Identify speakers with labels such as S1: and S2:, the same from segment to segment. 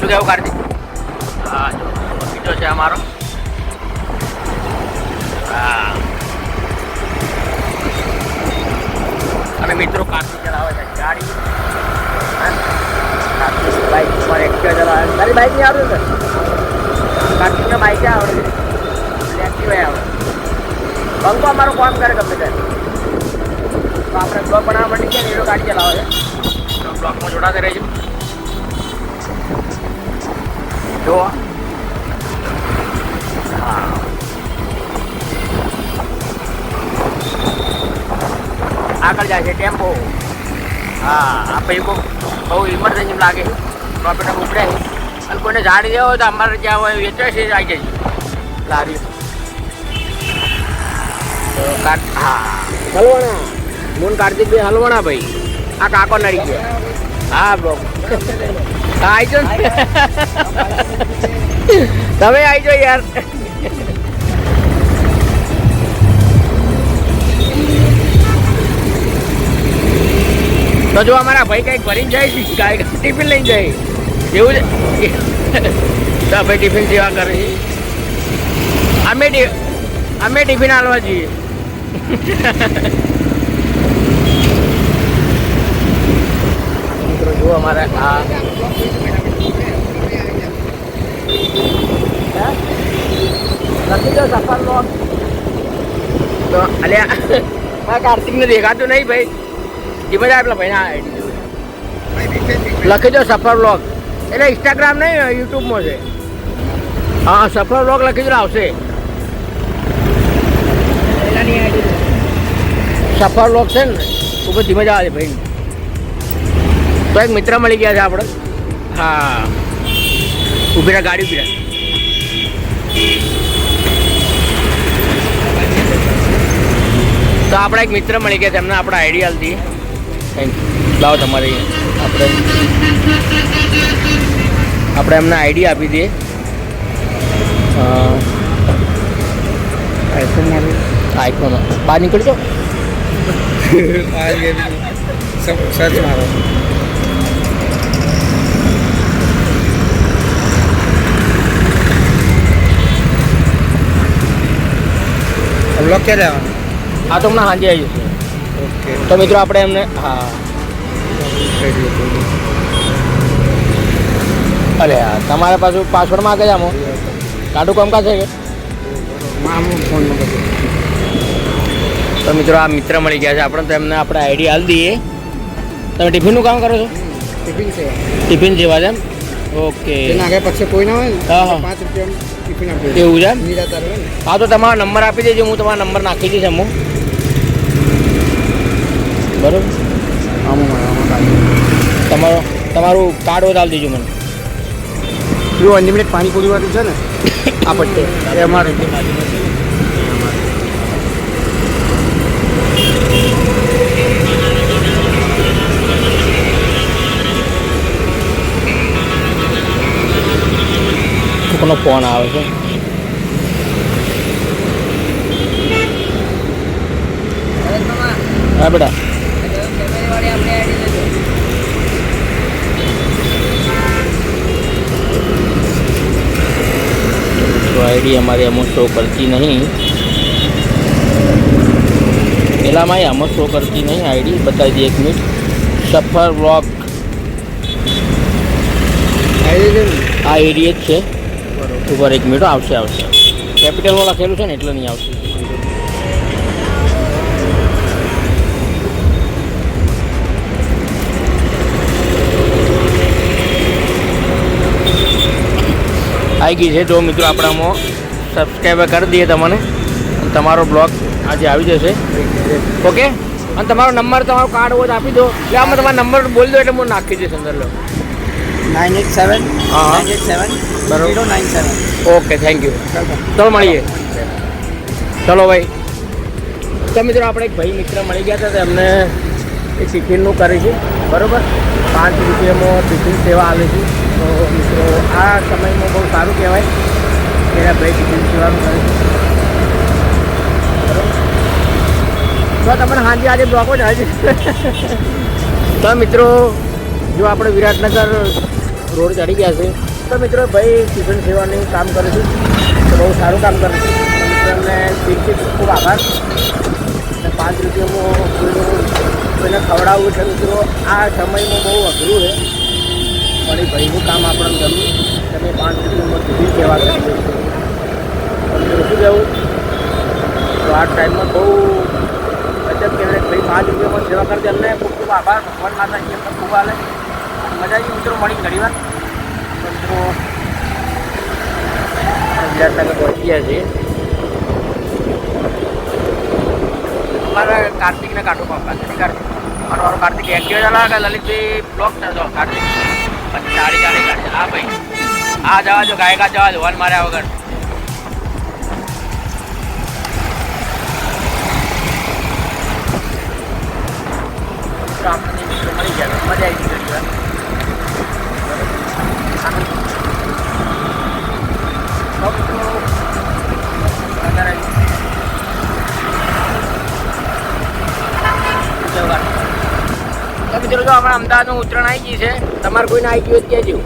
S1: શું કહેવું કાર્તિક? હા જો બગીચો છે અમારો. હા અને મિત્રો કાર્તિક ચલાવે છે ગાડી. કાર્તિક બાઇક પર એક્ટિવા ચલાવે. તારી બાઇક નહીં આવડે ને? કાર્તિકને બાઇક આવડે છે, એક્ટિવા આવડે. પંખો અમારો કામ કરે ગમે ત્યારે. તો આપણે બ્લોક બનાવવા માંડી ગયા ને એ ગાડી ચલાવે છે. તો બ્લોકમાં જોડાતા રહેજો. જો હા આગળ જાય છે ટેમ્પો. હા આ ભાઈ બહુ ઇમરજન્સી લાગે છે તો આપણે ઉપડે અને કોઈને જાણી દેવો હોય તો અમારે જ્યાં હોય વેચાય છે આવી જાય લારી. હા હલવાણા મૂન કાર્તિકભાઈ હલવાણા ભાઈ. આ કાકો નડી ગયા. હા બ્લોક આવી જો તમે આવી જાઓ યાર. તો જો અમારા ભાઈ કંઈક ભરીને જાય છે ગાય ટિફિન લઈને જાય એવું છે. તો ભાઈ ટિફિન સેવા કરે છે. અમે ટિફિન હાલવા જઈએ. મિત્રો જો અમારે આ લખી દો સફર લો. તો અલ્યા કાર્તિકને દેખાતું નહીં ભાઈ. એ બધા પેલા ભાઈ લખી દો સફર વ્લોગ. એટલે ઇન્સ્ટાગ્રામ નહીં યુટ્યુબમાં છે. હા સફર વ્લોગ લખી દો આવશે. સફર વ્લોગ છે ને ખૂબ ધીમે જ આવે ભાઈ. તો એક મિત્ર મળી ગયા છે આપણે. હા ઊભી રહ્યા ગાડી ઊભી રહ્યા. તો આપણા એક મિત્ર મળી ગયા તેમને આપણે આઈડિયા આપી દઈએ. Thank you. લાવો તમારી આપણે એમને આઈડિયા આપી દઈએ. આઈફોન બહાર નીકળજો.
S2: સર્ચ મારો. બ્લોક ક્યાં લેવાનું?
S1: હા તો હમણાં સાંજે આવી જશે.
S2: ઓકે
S1: તો મિત્રો આપણે એમને હા અરે હા તમારા પાછું પાસવર્ડ માગે છે આમાં કાઢું કામ કાશે કે
S2: ફોન નંબર.
S1: તો મિત્રો આ મિત્ર મળી ગયા છે આપણે. તો એમને આપણે આઈડી હાલ દઈએ. તમે ટિફિનનું કામ કરો છો?
S2: ટિફિન છે.
S1: ટિફિન જેવા છે એમ? ઓકે.
S2: એના આગળ પછી કોઈ ના હોય ને
S1: હા હા
S2: 5 રૂપિયા ટિફિન આપે
S1: એવું છે એમ?
S2: નિરાધાર હોય ને.
S1: હા તો તમારો નંબર આપી દેજો. હું તમારો નંબર નાખી દઈશ અમુક. બરાબર તમારું કાર્ડ વધારી દેજો મને.
S2: પેલું અનલિમિટેડ પાણીપુરી વાળું છે ને આ પટ્ટે એ અમારે.
S1: કોનો ફોન આવે છે? હા બેટા તો આઈડી અમારી અમુક શો કરતી નહીં. પેલામાં અમુક શો કરતી નહીં આઈડી. બતાવી દઈએ 1 મિનિટ. સફર વ્લોગ આ આઈડી જ છે. ઉપર 1 મિનિટ આવશે કેપિટલમાં લખેલું છે ને એટલે નહીં આવશે. આવી ગઈ છે. જો મિત્રો આપણામાં સબસ્ક્રાઈબર કરી દઈએ તમને. તમારો બ્લોગ આજે આવી જશે. ઓકે. અને તમારો નંબર તમારો કાર્ડ હોય તો આપી દો. એટલે આમાં તમારો નંબર બોલી દો એટલે હું નાખી દઈશ અંદર. લો
S2: 987
S1: હા
S2: 987
S1: બરાબર
S2: 097.
S1: Okay thank you. ચલો મળીએ. ચલો ભાઈ. તો મિત્રો આપણે એક ભાઈ મિત્ર મળી ગયા હતા. તો એમને એક ટિફિનનું કરીશું બરાબર. 5 રૂપિયામાં ટિફિન સેવા આવે છે. તો મિત્રો આ સમયમાં બહુ સારું કહેવાય કે ભાઈ ટિફિન સેવાનું કરે છે. બરાબર. તો તમને સાંજે આજે બ્લોકો જ આવે છે. તો મિત્રો જો આપણે વિરાટનગર રોડ ચડી ગયા છે તો મિત્રો ભાઈ ટિફિન સેવાની કામ કરું છું તો બહુ સારું કામ કરું છું મિત્રોને દિલથી ખૂબ આભાર. અને 5 રૂપિયામાં કોઈને ખવડાવવું છે મિત્રો આ સમયમાં બહુ અઘરું છે પણ એ ભાઈનું કામ આપણને ગમ્યું. તમે 5 રૂપિયામાં ટિફિન સેવા કરી દો છો મિત્રો શું કહેવું તો આ ટાઈમમાં બહુ ગજબ કહેવાય ભાઈ 5 રૂપિયામાં સેવા કરી દે એમને ખૂબ ખૂબ આભાર. ભગવાન માતાજી એમને ખૂબ આલે મજા આવી મિત્રો મળી ઘણી વાર. મિત્રો વિરાટનગર પહોંચી ગયા છીએ. અમારા કાર્તિકને કાઢો પાપા કાર્તિક મારો કાર્તિક એક્ટિવ ચાલા કે લલિતભાઈ બ્લોક થતો કાર્તિક પછી ચાડી કાઢે હા ભાઈ આ જવા જો ગાયકા જવા જો વન માર્યા વગર. આપણને મિત્રો મળી ગયા મજા આવી ગઈ ઘણી વાર તો મિત્રો જો આપણા અમદાવાદનું ઉત્તરાયણ આવી ગઈ છે તમારે કોઈને આવી ગયું હોય કહેજો.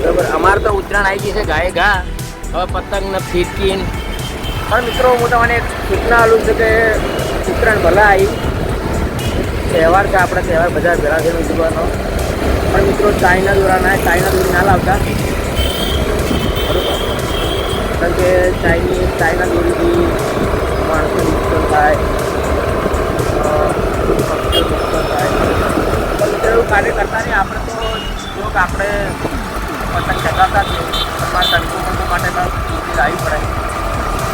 S1: બરાબર અમારે તો ઉત્તરાયણ આવી ગઈ છે ગાય ઘા હવે પતંગ ને ફિરકીન પણ મિત્રો હું તમને એક સૂચના આલું છું કે ઉત્તરાયણ ભલા આવી તહેવાર છે આપણે તહેવાર બધા ભેળા થઈને ઉજવવાનો પણ મિત્રો ચાઇના દોરા ના લાવતા કારણ કે ચાઇના દોરીથી માણસો નુકસાન થાય એવું કાર્ય કરતા નહીં. આપણે તો જો કે આપણે પતંગ ચગાવતા જ તમારા તંબુ માટે તો લાવવી પડે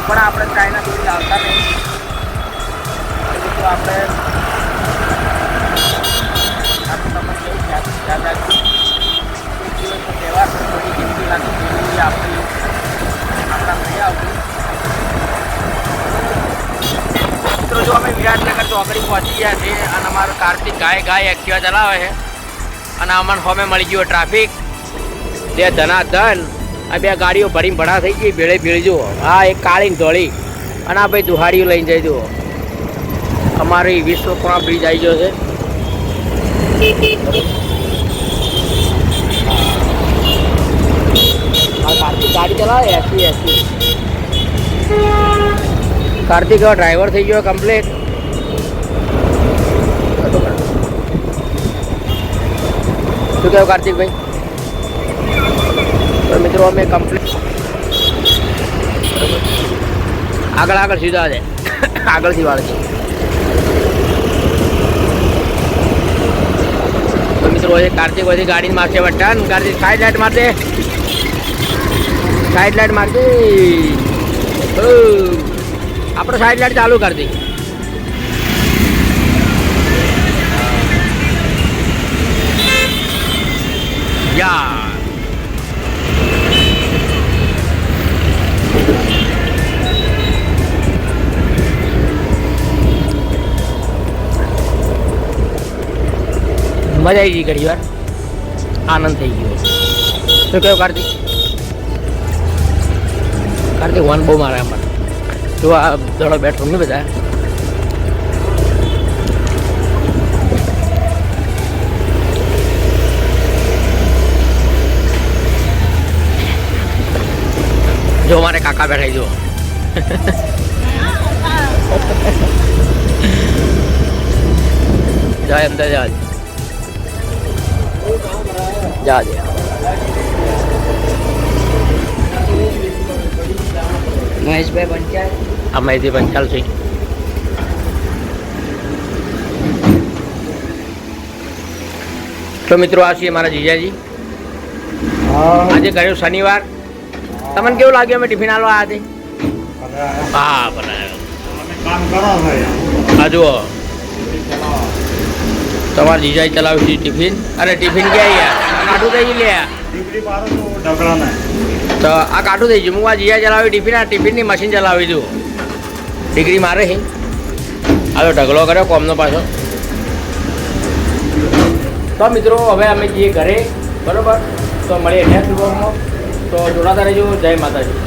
S1: પણ આપણે ચાઇના દોરી લાવતા નહીં. તો આપણે તમને કેવું યાદ રાખજો એક દિવસનો તહેવાર થોડી જિંદગી લાગી આપણી આપણા નહીં આવતું. મિત્રો જો અમે વિરાટનગર ચોકડી પહોંચી ગયા છે અને અમારો કાર્તિક ગાય એક્ટિવા ચલાવે છે અને અમને હોમે મળી ગયો ટ્રાફિક તે ધનાધન આ બે ગાડીઓ ભરીને ભડા થઈ ગઈ ભેળી જુઓ આ એક કાળી ને ધોળી અને આ ભાઈ દુહાડીઓ લઈને જઈ જુઓ અમારી વિશ્વકર્મા બ્રિજ આવી ગયો છે. કાર્તિક ગાડી ચલાવે એસી કાર્તિક હવે ડ્રાઈવર થઈ ગયો કમ્પ્લીટ. શું કહેવું કાર્તિકભાઈ? તો મિત્રો અમે કમ્પ્લીટ આગળ સીધા છે આગળથી વાળ છે. તો મિત્રો કાર્તિક બધી ગાડી મારશે બટન કાર્તિક સાઈડ લાઈટ મારશે આપણે સાઈડ લાઈટ ચાલુ કરી દઈ. યા મજા આવી ગઈ ઘણી વાર આનંદ થઈ ગયો. શું કહ્યું કાર્તિક વન બહુ મારે અમારે જો આ દડો બેઠો નહીં બધા જો મારે કાકા બેઠા જો જાય અંદર જા મહેશભાઈ પંચાલ આ મહેશભાઈ પંચાલ છે. તો મિત્રો આ છીએ મારા જીજાજી. આજે કર્યો શનિવાર તમને કેવું લાગ્યું અમે ટિફિન આલવા આવ્યા હા બનાવ્યો હા જુઓ તમારે જીજાઈ ચલાવ્યું છે ટિફિન અરે ટિફિન ક્યાં યાર કાઢું થઈ લે તો આ કાઢું થઈ ગયું હું આ જીજા ચલાવી ટિફિન આ ટિફિનની મશીન ચલાવી દઉં ડિગ્રી મારે છે આ તો ઢગલો કર્યો કોમનો પાછો. તો મિત્રો હવે અમે જઈએ ઘરે બરાબર તો મળીએ નેક્સ્ટ બ્લોગમાં તો જોડાતા રહેજો. જય માતાજી.